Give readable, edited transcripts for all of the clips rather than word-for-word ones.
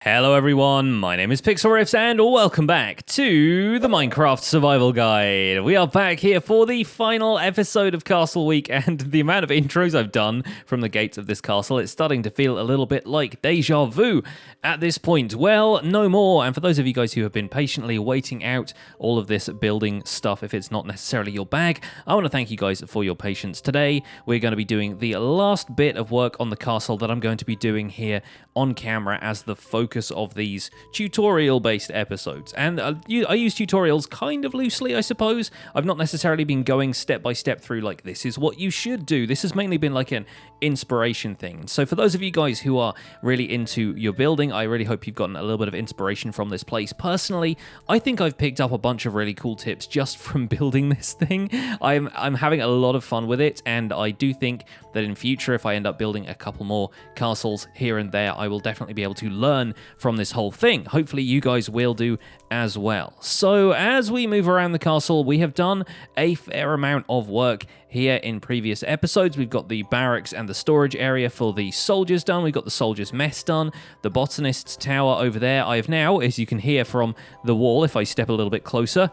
Hello everyone, my name is Pixlriffs and welcome back to the Minecraft Survival Guide. We are back here for the final episode of Castle Week, and the amount of intros I've done from the gates of this castle, it's starting to feel a little bit like deja vu at this point. Well, no more, and for those of you guys who have been patiently waiting out all of this building stuff, if it's not necessarily your bag, I want to thank you guys for your patience. Today, we're going to be doing the last bit of work on the castle that I'm going to be doing here on camera as the focus of these tutorial-based episodes. And I use tutorials kind of loosely, I suppose. I've not necessarily been going step by step through like, this is what you should do. This has mainly been like an inspiration thing. So for those of you guys who are really into your building, I really hope you've gotten a little bit of inspiration from this place. Personally, I think I've picked up a bunch of really cool tips just from building this thing. I'm having a lot of fun with it, and I do think that in future, if I end up building a couple more castles here and there, I will definitely be able to learn from this whole thing. Hopefully you guys will do as well. So as we move around the castle, we have done a fair amount of work here in previous episodes. We've got the barracks and the storage area for the soldiers done. We've got the soldiers' mess done. The botanist's tower over there. I have now, as you can hear from the wall, if I step a little bit closer,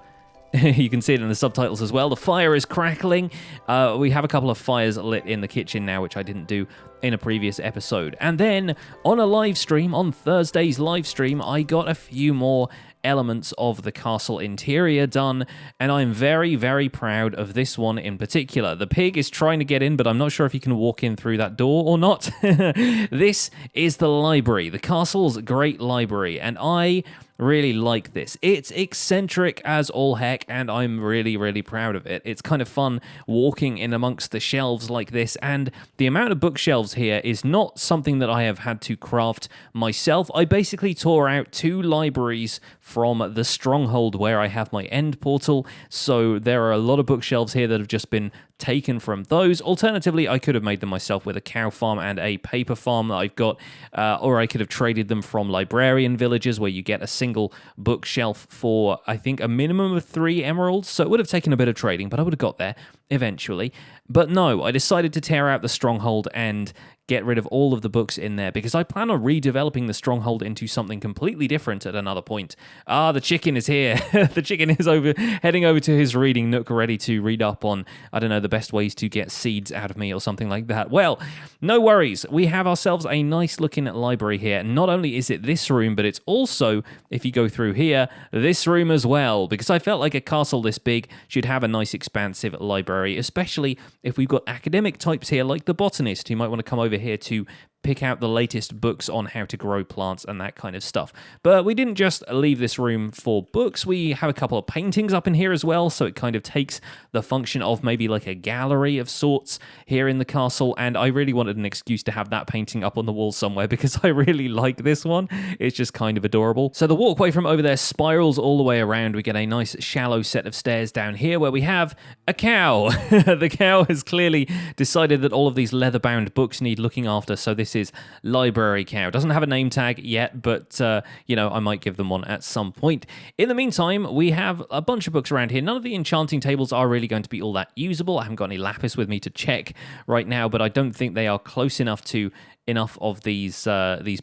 you can see it in the subtitles as well. The fire is crackling. We have a couple of fires lit in the kitchen now, which I didn't do in a previous episode. And then on a live stream, on Thursday's live stream, I got a few more elements of the castle interior done, and I'm very, very proud of this one in particular. The pig is trying to get in, but I'm not sure if he can walk in through that door or not. This is the library, the castle's great library, and I really like this. It's eccentric as all heck, and I'm really, really proud of it. It's kind of fun walking in amongst the shelves like this, and the amount of bookshelves here is not something that I have had to craft myself. I basically tore out two libraries from the stronghold where I have my end portal, so there are a lot of bookshelves here that have just been taken from those. Alternatively, I could have made them myself with a cow farm and a paper farm that I've got, or I could have traded them from librarian villages where you get a single bookshelf for, I think, a minimum of 3 emeralds, so it would have taken a bit of trading, but I would have got there eventually. But no, I decided to tear out the stronghold and get rid of all of the books in there because I plan on redeveloping the stronghold into something completely different at another point. Ah, the chicken is here. The chicken is heading over to his reading nook, ready to read up on, I don't know, the best ways to get seeds out of me or something like that. Well, no worries. We have ourselves a nice looking library here. Not only is it this room, but it's also, if you go through here, this room as well, because I felt like a castle this big should have a nice expansive library, especially if we've got academic types here like the botanist who might want to come over here to pick out the latest books on how to grow plants and that kind of stuff. But we didn't just leave this room for books. We have a couple of paintings up in here as well, so it kind of takes the function of maybe like a gallery of sorts here in the castle, and I really wanted an excuse to have that painting up on the wall somewhere because I really like this one. It's just kind of adorable. So the walkway from over there spirals all the way around. We get a nice shallow set of stairs down here where we have a cow. The cow has clearly decided that all of these leather-bound books need looking after, so this is Library Cow. Doesn't have a name tag yet, but, I might give them one at some point. In the meantime, we have a bunch of books around here. None of the enchanting tables are really going to be all that usable. I haven't got any lapis with me to check right now, but I don't think they are close enough to enough of these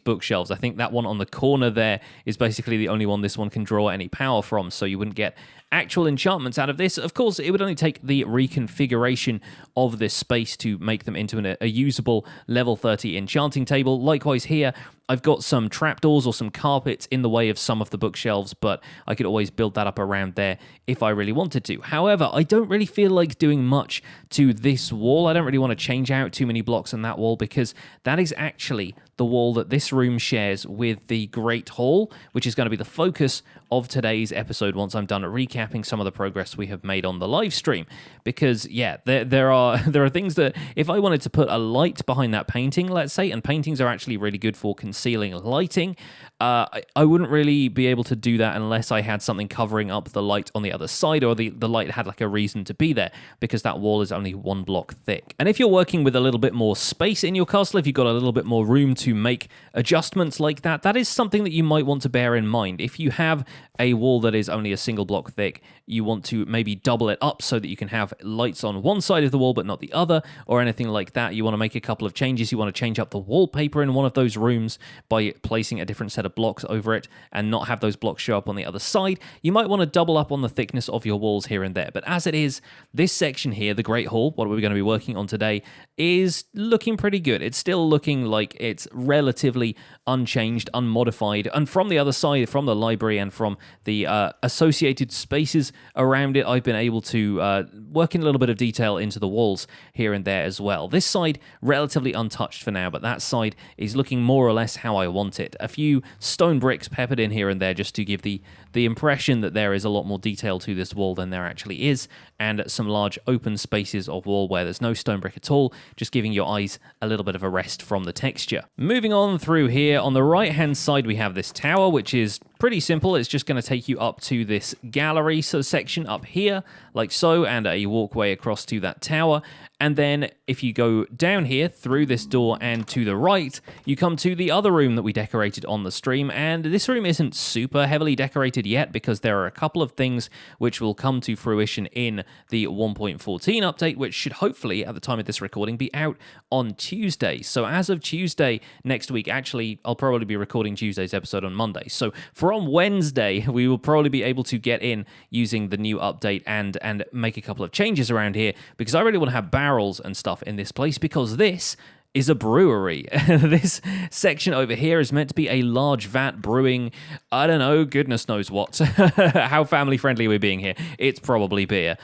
bookshelves. I think that one on the corner there is basically the only one this one can draw any power from, so you wouldn't get actual enchantments out of this. Of course, it would only take the reconfiguration of this space to make them into a usable level 30 enchanting table. Likewise here, I've got some trapdoors or some carpets in the way of some of the bookshelves, but I could always build that up around there if I really wanted to. However, I don't really feel like doing much to this wall. I don't really want to change out too many blocks on that wall because that is actually the wall that this room shares with the Great Hall, which is going to be the focus of today's episode once I'm done recapping some of the progress we have made on the live stream. Because, yeah, there are things that if I wanted to put a light behind that painting, let's say, and paintings are actually really good for concealing lighting, I wouldn't really be able to do that unless I had something covering up the light on the other side, or the light had like a reason to be there, because that wall is only 1 block thick. And if you're working with a little bit more space in your castle, if you've got a little bit more room to make adjustments like that, that is something that you might want to bear in mind. If you have a wall that is only a single block thick, you want to maybe double it up so that you can have lights on one side of the wall but not the other, or anything like that. You want to make a couple of changes. You want to change up the wallpaper in one of those rooms by placing a different set of of blocks over it and not have those blocks show up on the other side, you might want to double up on the thickness of your walls here and there. But as it is, this section here, the Great Hall, what we're going to be working on today, is looking pretty good. It's still looking like it's relatively unchanged, unmodified, and from the other side, from the library and from the associated spaces around it, I've been able to work in a little bit of detail into the walls here and there as well. This side, relatively untouched for now, but that side is looking more or less how I want it. A few stone bricks peppered in here and there just to give the impression that there is a lot more detail to this wall than there actually is, and some large open spaces of wall where there's no stone brick at all, just giving your eyes a little bit of a rest from the texture. Moving on through here, on the right-hand side we have this tower, which is pretty simple. It's just going to take you up to this gallery section up here, like so, and a walkway across to that tower. And then if you go down here through this door and to the right, you come to the other room that we decorated on the stream. And this room isn't super heavily decorated yet because there are a couple of things which will come to fruition in the 1.14 update, which should hopefully, at the time of this recording, be out on Tuesday. So as of Tuesday next week, actually, I'll probably be recording Tuesday's episode on Monday. So from Wednesday, we will probably be able to get in using the new update and make a couple of changes around here, because I really want to have barrels and stuff in this place, because this is a brewery. This section over here is meant to be a large vat brewing, I don't know, goodness knows what. How family friendly we're being here. It's probably beer.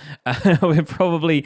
We're probably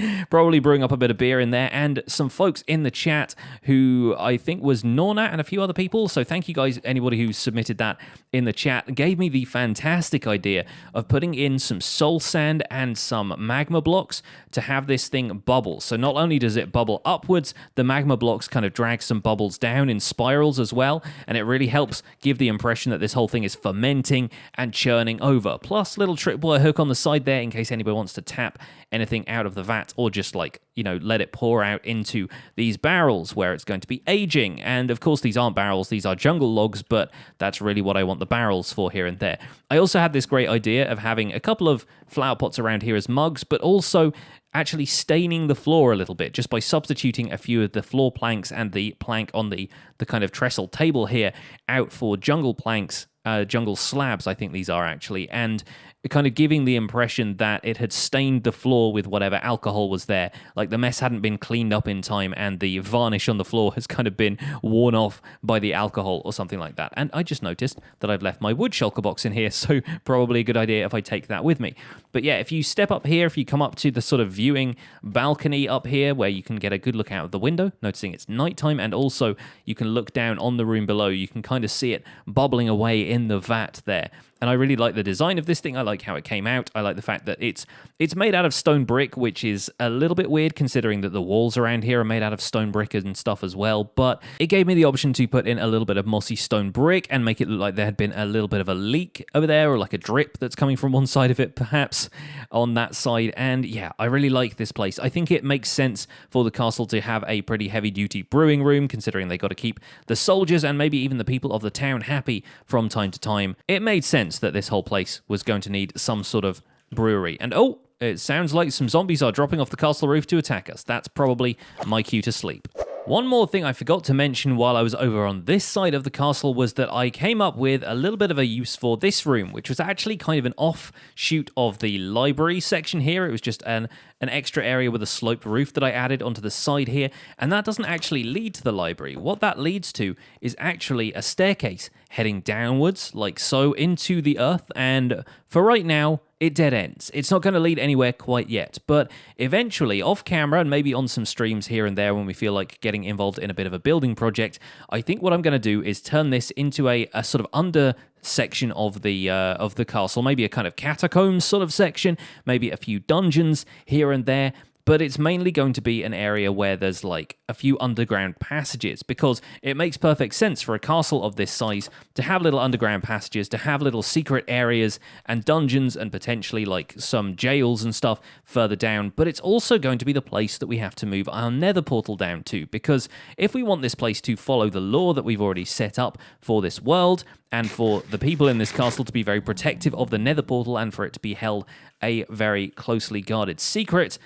brewing up a bit of beer in there, and some folks in the chat who I think was Nornat and a few other people, so thank you guys, anybody who submitted that in the chat, gave me the fantastic idea of putting in some soul sand and some magma blocks to have this thing bubble. So not only does it bubble upwards, the magma blocks kind of drag some bubbles down in spirals as well, and it really helps give the impression that this whole thing is fermenting and churning over. Plus, little tripwire hook on the side there in case anybody wants to tap anything out of the vat, or just like, you know, let it pour out into these barrels where it's going to be aging. And of course, these aren't barrels, these are jungle logs, but that's really what I want the barrels for here and there. I also had this great idea of having a couple of flower pots around here as mugs, but also actually staining the floor a little bit just by substituting a few of the floor planks and the plank on the kind of trestle table here out for jungle planks, jungle slabs, I think these are actually, and kind of giving the impression that it had stained the floor with whatever alcohol was there, like the mess hadn't been cleaned up in time and the varnish on the floor has kind of been worn off by the alcohol or something like that. And I just noticed that I've left my wood shulker box in here, so probably a good idea if I take that with me. But yeah, if you step up here, if you come up to the sort of viewing balcony up here where you can get a good look out of the window, noticing it's nighttime, and also you can look down on the room below, you can kind of see it bubbling away in the vat there. And I really like the design of this thing. I like how it came out. I like the fact that it's made out of stone brick, which is a little bit weird considering that the walls around here are made out of stone brick and stuff as well. But it gave me the option to put in a little bit of mossy stone brick and make it look like there had been a little bit of a leak over there, or like a drip that's coming from one side of it, perhaps, on that side. And yeah, I really like this place. I think it makes sense for the castle to have a pretty heavy-duty brewing room, considering they got to keep the soldiers and maybe even the people of the town happy from time to time. It made sense that this whole place was going to need some sort of brewery. And oh, it sounds like some zombies are dropping off the castle roof to attack us. That's probably my cue to sleep. One more thing I forgot to mention while I was over on this side of the castle was that I came up with a little bit of a use for this room, which was actually kind of an offshoot of the library section here. It was just an extra area with a sloped roof that I added onto the side here, and that doesn't actually lead to the library. What that leads to is actually a staircase heading downwards, like so, into the earth, and for right now, it dead ends. It's not going to lead anywhere quite yet, but eventually, off camera and maybe on some streams here and there when we feel like getting involved in a bit of a building project, I think what I'm going to do is turn this into a sort of under section of the castle, maybe a kind of catacombs sort of section, maybe a few dungeons here and there. But it's mainly going to be an area where there's like a few underground passages, because it makes perfect sense for a castle of this size to have little underground passages, to have little secret areas and dungeons and potentially like some jails and stuff further down. But it's also going to be the place that we have to move our nether portal down to, because if we want this place to follow the lore that we've already set up for this world, and for the people in this castle to be very protective of the nether portal and for it to be held a very closely guarded secret,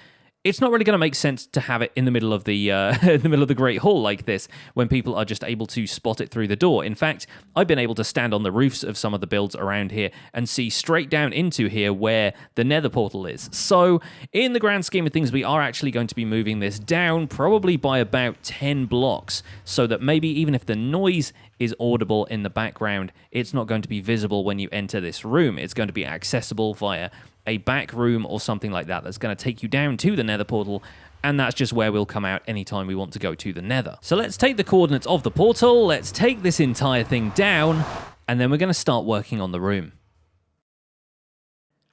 it's not really going to make sense to have it in the middle of the in the middle of the Great Hall like this when people are just able to spot it through the door. In fact, I've been able to stand on the roofs of some of the builds around here and see straight down into here where the nether portal is. So in the grand scheme of things, we are actually going to be moving this down probably by about 10 blocks so that maybe even if the noise is audible in the background, it's not going to be visible when you enter this room. It's going to be accessible via a back room or something like that that's going to take you down to the nether portal, and that's just where we'll come out anytime we want to go to the nether. So let's take the coordinates of the portal, let's take this entire thing down, and then we're going to start working on the room.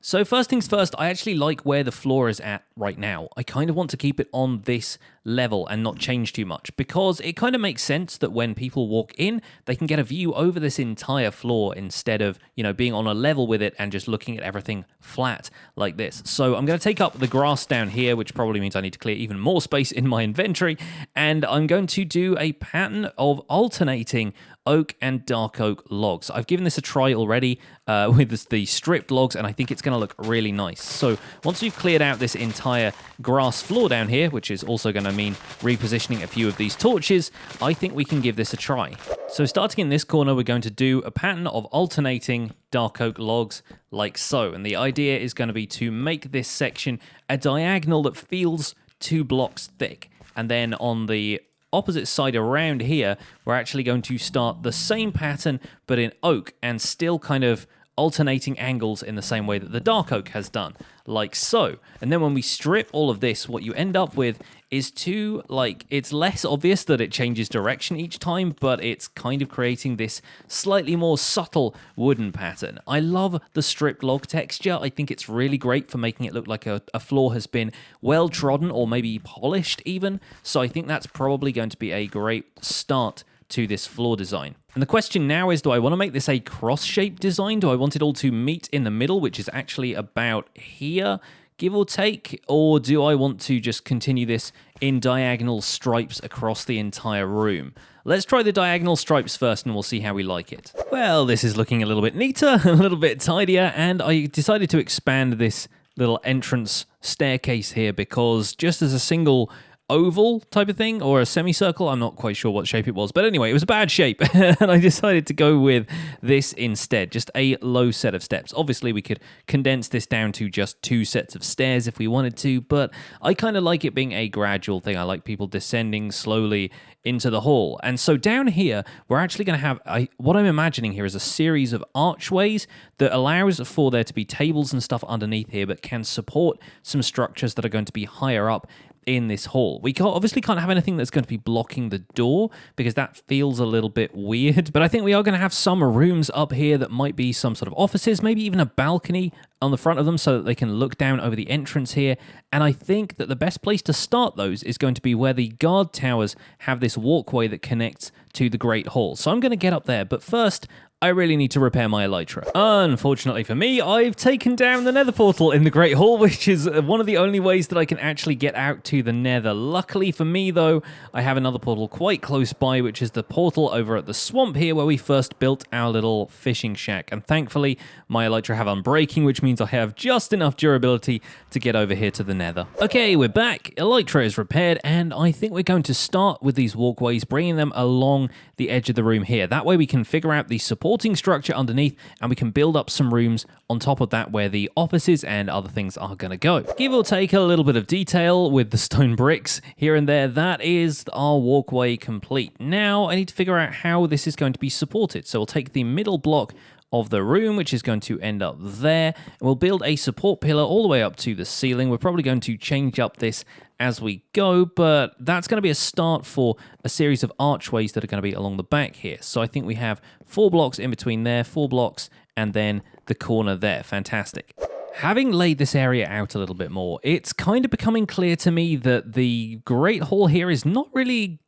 So first things first, I actually like where the floor is at right now. I kind of want to keep it on this level and not change too much because it kind of makes sense that when people walk in, they can get a view over this entire floor instead of, you know, being on a level with it and just looking at everything flat like this. So I'm going to take up the grass down here, which probably means I need to clear even more space in my inventory, and I'm going to do a pattern of alternating oak and dark oak logs. I've given this a try already with the stripped logs, and I think it's going to look really nice. So once we've cleared out this entire grass floor down here, which is also going to mean repositioning a few of these torches, I think we can give this a try. So starting in this corner, we're going to do a pattern of alternating dark oak logs like so. And the idea is going to be to make this section a diagonal that feels 2 blocks thick. And then on the opposite side around here, we're actually going to start the same pattern but in oak and still kind of alternating angles in the same way that the dark oak has done, like so. And then when we strip all of this, what you end up with is it's less obvious that it changes direction each time, but it's kind of creating this slightly more subtle wooden pattern. I love the stripped log texture. I think it's really great for making it look like a floor has been well trodden or maybe polished even. So I think that's probably going to be a great start to this floor design. And the question now is, do I want to make this a cross-shaped design? Do I want it all to meet in the middle, which is actually about here, give or take? Or do I want to just continue this in diagonal stripes across the entire room? Let's try the diagonal stripes first and we'll see how we like it. Well, this is looking a little bit neater, a little bit tidier, and I decided to expand this little entrance staircase here because just as a single oval type of thing or a semicircle, I'm not quite sure what shape it was, but anyway, it was a bad shape and I decided to go with this instead, just a low set of steps. Obviously we could condense this down to just 2 sets of stairs if we wanted to, but I kind of like it being a gradual thing. I like people descending slowly into the hall. And so down here, we're actually going to have, what I'm imagining here is a series of archways that allows for there to be tables and stuff underneath here, but can support some structures that are going to be higher up in this hall. We obviously can't have anything that's going to be blocking the door because that feels a little bit weird, but I think we are going to have some rooms up here that might be some sort of offices, maybe even a balcony on the front of them so that they can look down over the entrance here. And I think that the best place to start those is going to be where the guard towers have this walkway that connects to the Great Hall. So I'm going to get up there, but first I really need to repair my elytra. Unfortunately for me, I've taken down the nether portal in the Great Hall, which is one of the only ways that I can actually get out to the nether. Luckily for me, though, I have another portal quite close by, which is the portal over at the swamp here, where we first built our little fishing shack. And thankfully, my elytra have unbreaking, which means I have just enough durability to get over here to the nether. Okay, we're back. Elytra is repaired, and I think we're going to start with these walkways, bringing them along the edge of the room here. That way we can figure out the supporting structure underneath, and we can build up some rooms on top of that where the offices and other things are going to go. Give or take a little bit of detail with the stone bricks here and there, that is our walkway complete. Now I need to figure out how this is going to be supported. So we'll take the middle block of the room, which is going to end up there. We'll build a support pillar all the way up to the ceiling. We're probably going to change up this as we go, but that's going to be a start for a series of archways that are going to be along the back here. So I think we have 4 blocks in between there, 4 blocks, and then the corner there. Fantastic. Having laid this area out a little bit more, it's kind of becoming clear to me that the Great Hall here is not really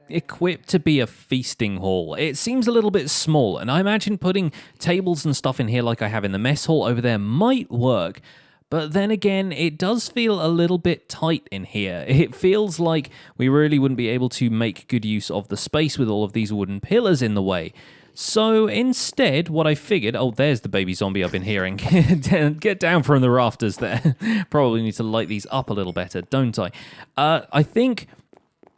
equipped to be a feasting hall. It seems a little bit small, and I imagine putting tables and stuff in here like I have in the mess hall over there might work. But then again, it does feel a little bit tight in here. It feels like we really wouldn't be able to make good use of the space with all of these wooden pillars in the way. So instead, what I figured, oh, there's the baby zombie I've been hearing. Get down from the rafters there. Probably need to light these up a little better, don't I? I think,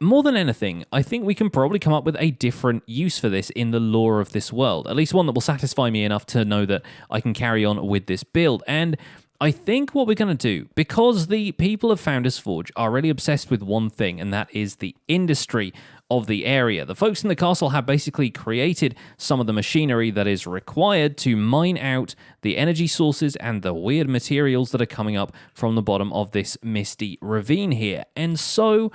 more than anything, I think we can probably come up with a different use for this in the lore of this world. At least one that will satisfy me enough to know that I can carry on with this build. And I think what we're going to do, because the people of Founders Forge are really obsessed with one thing, and that is the industry of the area. The folks in the castle have basically created some of the machinery that is required to mine out the energy sources and the weird materials that are coming up from the bottom of this misty ravine here. And so,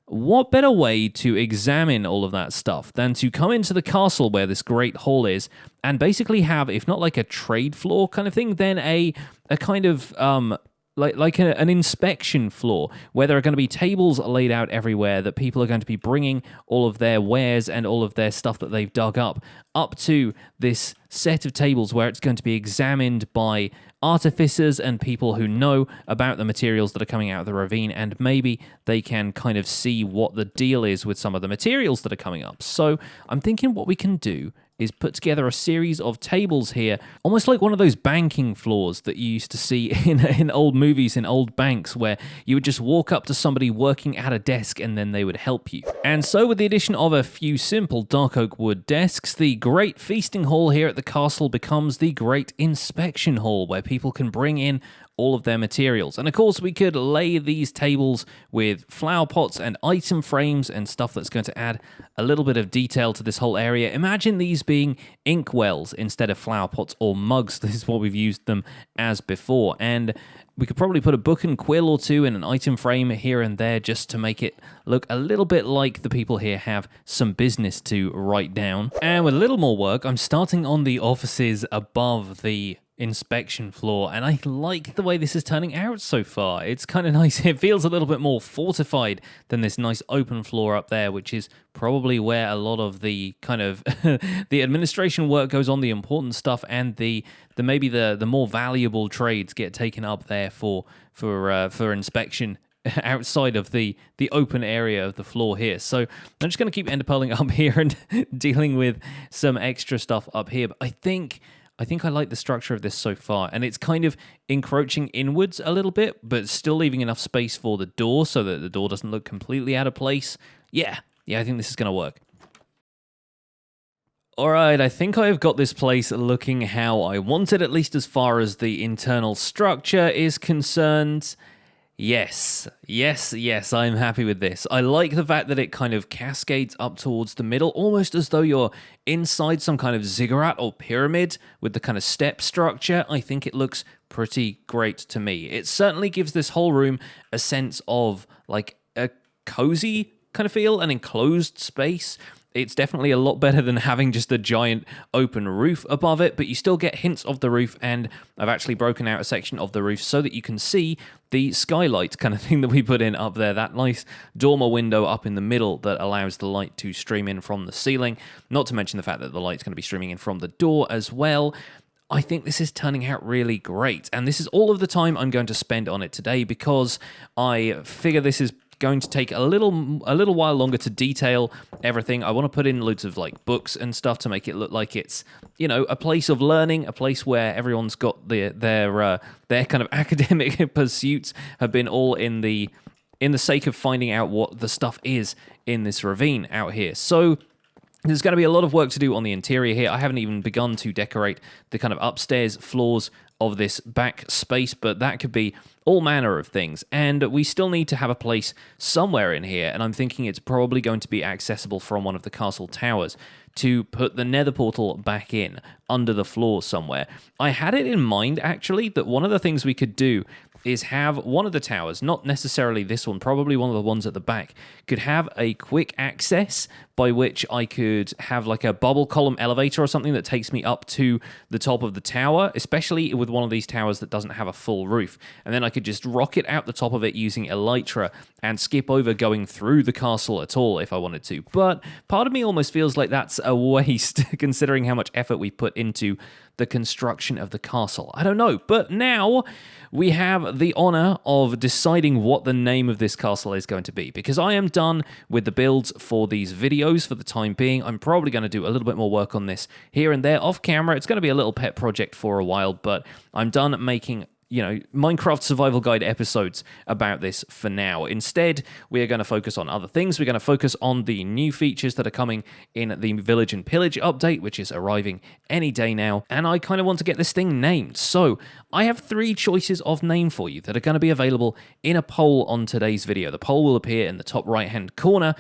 what better way to examine all of that stuff than to come into the castle where this great hall is and basically have, if not like a trade floor kind of thing, then a kind of an inspection floor where there are going to be tables laid out everywhere that people are going to be bringing all of their wares and all of their stuff that they've dug up to this set of tables where it's going to be examined by artificers and people who know about the materials that are coming out of the ravine, and maybe they can kind of see what the deal is with some of the materials that are coming up. So I'm thinking what we can do is put together a series of tables here, almost like one of those banking floors that you used to see in old movies, in old banks, where you would just walk up to somebody working at a desk and then they would help you. And so with the addition of a few simple dark oak wood desks, the great feasting hall here at the castle becomes the great inspection hall, where people can bring in all of their materials. And of course, we could lay these tables with flower pots and item frames and stuff that's going to add a little bit of detail to this whole area. Imagine these being ink wells instead of flower pots or mugs. This is what we've used them as before. And we could probably put a book and quill or two in an item frame here and there just to make it look a little bit like the people here have some business to write down. And with a little more work, I'm starting on the offices above the inspection floor, and I like the way this is turning out so far. It's kind of nice. It feels a little bit more fortified than this nice open floor up there, which is probably where a lot of the kind of the administration work goes on, the important stuff, and the maybe the more valuable trades get taken up there for inspection outside of the open area of the floor here. So I'm just going to keep enderpearling up here and dealing with some extra stuff up here. But I think I like the structure of this so far, and it's kind of encroaching inwards a little bit, but still leaving enough space for the door so that the door doesn't look completely out of place. Yeah, I think this is going to work. Alright, I think I've got this place looking how I want it, at least as far as the internal structure is concerned. Yes, I'm happy with this. I like the fact that it kind of cascades up towards the middle, almost as though you're inside some kind of ziggurat or pyramid with the kind of step structure. I think it looks pretty great to me. It certainly gives this whole room a sense of like a cozy kind of feel, an enclosed space. It's definitely a lot better than having just a giant open roof above it, but you still get hints of the roof, and I've actually broken out a section of the roof so that you can see the skylight kind of thing that we put in up there, that nice dormer window up in the middle that allows the light to stream in from the ceiling, not to mention the fact that the light's going to be streaming in from the door as well. I think this is turning out really great, and this is all of the time I'm going to spend on it today because I figure this is going to take a little while longer to detail everything. I want to put in loads of like books and stuff to make it look like it's, you know, a place of learning, a place where everyone's got their kind of academic pursuits have been all in the sake of finding out what the stuff is in this ravine out here. So there's going to be a lot of work to do on the interior here. I haven't even begun to decorate the kind of upstairs floors of this back space, but that could be all manner of things. And we still need to have a place somewhere in here, and I'm thinking it's probably going to be accessible from one of the castle towers to put the nether portal back in under the floor somewhere. I had it in mind, actually, that one of the things we could do is have one of the towers, not necessarily this one, probably one of the ones at the back, could have a quick access by which I could have like a bubble column elevator or something that takes me up to the top of the tower, especially with one of these towers that doesn't have a full roof. And then I could just rocket out the top of it using elytra and skip over going through the castle at all if I wanted to. But part of me almost feels like that's a waste considering how much effort we put into the construction of the castle? I don't know. But now we have the honor of deciding what the name of this castle is going to be, because I am done with the builds for these videos for the time being. I'm probably going to do a little bit more work on this here and there off camera. It's going to be a little pet project for a while, but I'm done making Minecraft survival guide episodes about this for now. Instead, we are going to focus on other things. We're going to focus on the new features that are coming in the Village and Pillage update, which is arriving any day now. And I kind of want to get this thing named. So I have 3 choices of name for you that are going to be available in a poll on today's video. The poll will appear in the top right-hand corner.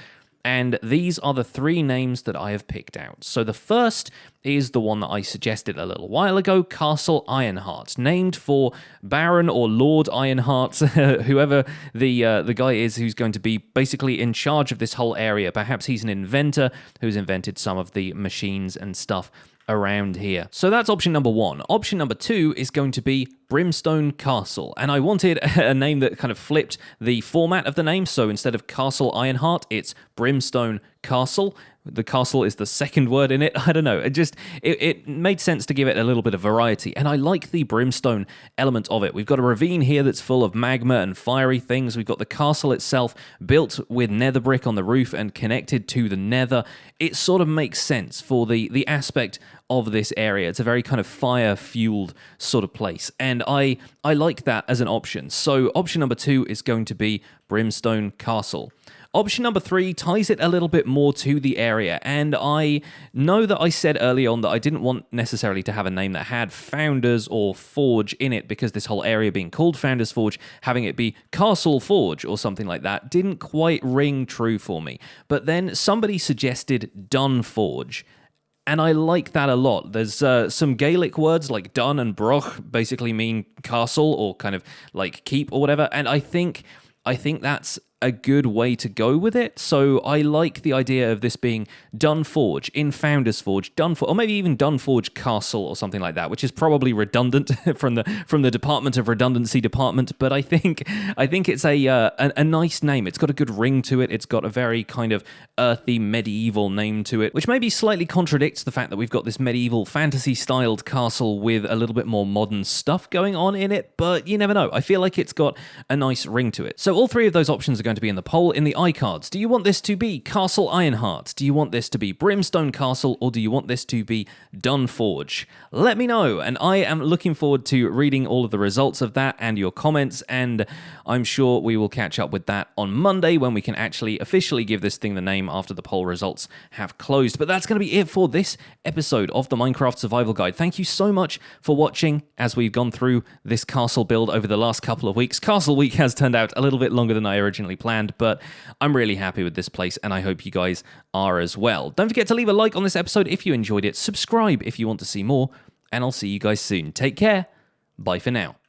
And these are the 3 names that I have picked out. So the first is the one that I suggested a little while ago, Castle Ironheart, named for Baron or Lord Ironheart, whoever the guy is who's going to be basically in charge of this whole area. Perhaps he's an inventor who's invented some of the machines and stuff around here. So that's option number 1. Option number 2 is going to be Brimstone Castle, and I wanted a name that kind of flipped the format of the name. So instead of Castle Ironheart, it's Brimstone Castle. The castle is the second word in it. I don't know. It made sense to give it a little bit of variety. And I like the brimstone element of it. We've got a ravine here that's full of magma and fiery things. We've got the castle itself built with nether brick on the roof and connected to the nether. It sort of makes sense for the aspect of this area. It's a very kind of fire-fueled sort of place. And I like that as an option. So option number 2 is going to be Brimstone Castle. Option number 3 ties it a little bit more to the area, and I know that I said early on that I didn't want necessarily to have a name that had Founders or Forge in it, because this whole area being called Founders Forge, having it be Castle Forge or something like that didn't quite ring true for me. But then somebody suggested Dun Forge, and I like that a lot. There's some Gaelic words like dun and broch basically mean castle or kind of like keep or whatever, and I think that's a good way to go with it. So I like the idea of this being Dunforge in Founders Forge, or maybe even Dunforge Castle or something like that, which is probably redundant from the Department of Redundancy department. But I think it's a nice name. It's got a good ring to it. It's got a very kind of earthy medieval name to it, which maybe slightly contradicts the fact that we've got this medieval fantasy styled castle with a little bit more modern stuff going on in it. But you never know. I feel like it's got a nice ring to it. So all 3 of those options are going to be in the poll in the iCards. Do you want this to be Castle Ironheart? Do you want this to be Brimstone Castle? Or do you want this to be Dunforge? Let me know, and I am looking forward to reading all of the results of that and your comments, and I'm sure we will catch up with that on Monday when we can actually officially give this thing the name after the poll results have closed. But that's going to be it for this episode of the Minecraft Survival Guide. Thank you so much for watching as we've gone through this castle build over the last couple of weeks. Castle Week has turned out a little bit longer than I originally planned, but I'm really happy with this place, and I hope you guys are as well. Don't forget to leave a like on this episode if you enjoyed it, subscribe if you want to see more, and I'll see you guys soon. Take care. Bye for now.